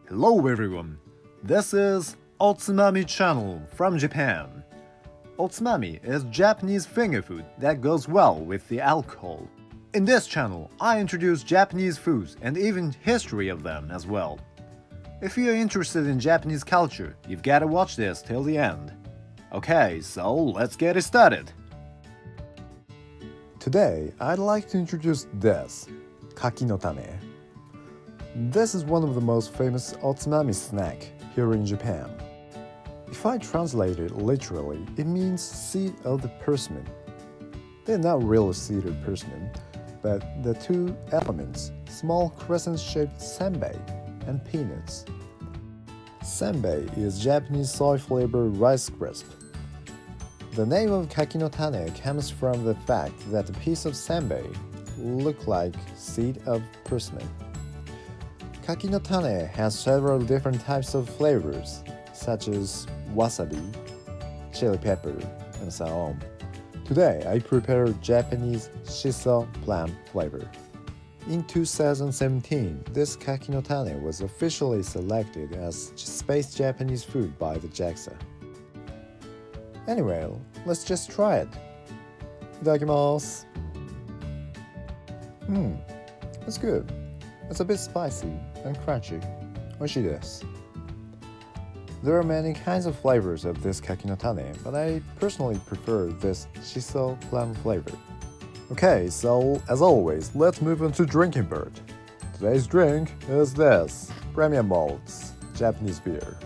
Hello everyone, this is Otsumami channel from Japan. Otsumami is Japanese finger food that goes well with the alcohol. In this channel, I introduce Japanese foods and even history of them as well. If you're interested in Japanese culture, you've gotta watch this till the end. Okay, so let's get it started. Today, I'd like to introduce this, kaki no tane. This is one of the most famous otsumami snack here in Japan. If I translate it literally, it means seed of the persimmon. They're not really seeded persimmon, but the two elements, small crescent-shaped senbei and peanuts. Senbei is Japanese soy-flavored rice crisp. The name of kaki no tane comes from the fact that a piece of senbei looks like seed of persimmon. Kaki no tane has several different types of flavors, such as wasabi, chili pepper, and so on. Today, I prepared Japanese shiso plum flavor. In 2017, this kaki no tane was officially selected as Space Japanese food by the JAXA. Anyway, let's just try it. Itadakimasu. It's good. It's a bit spicy and crunchy. Oishii desu. There are many kinds of flavors of this kaki no tane, but I personally prefer this shiso plum flavor. Okay, so as always, let's move on to drinking part. Today's drink is this, Premium Malt's Japanese beer.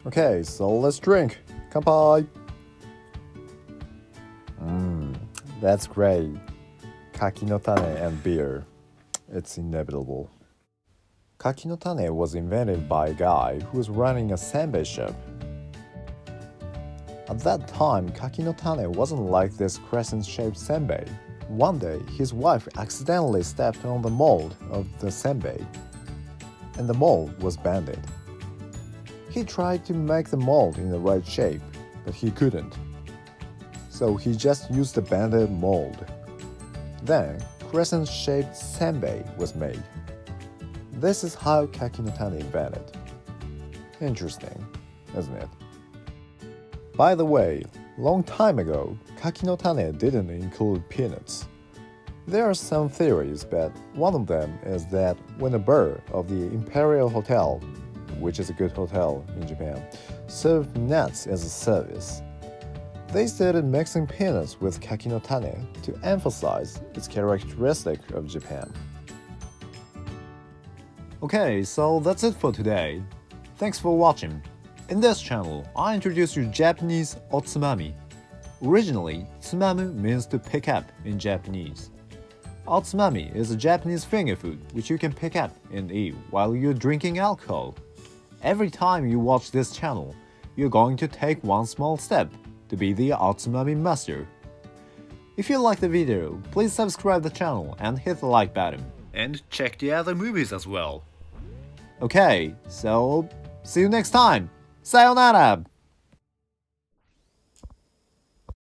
Okay, so let's drink. Kanpai! That's great. Kaki no tane and beer. It's inevitable. Kaki no tane was invented by a guy who was running a senbei shop. At that time, kaki no tane wasn't like this crescent-shaped senbei. One day, his wife accidentally stepped on the mold of the senbei, and the mold was bended. He tried to make the mold in the right shape, but he couldn't. So he just used the bended mold. Then, crescent-shaped senbei was made. This is how kaki no tane invented. Interesting, isn't it? By the way, long time ago, kaki no tane didn't include peanuts. There are some theories, but one of them is that when a bar of the Imperial Hotel, which is a good hotel in Japan, served nuts as a service, they started mixing peanuts with kaki no tane to emphasize its characteristic of Japan. Okay, so that's it for today. Thanks for watching. In this channel, I introduce you Japanese otsumami. Originally, tsumamu means to pick up in Japanese. Otsumami is a Japanese finger food which you can pick up and eat while you're drinking alcohol. Every time you watch this channel, you're going to take one small step to be the Otsumami master. If you like the video, please subscribe the channel and hit the like button. And check the other movies as well. Okay, so see you next time. Sayonara!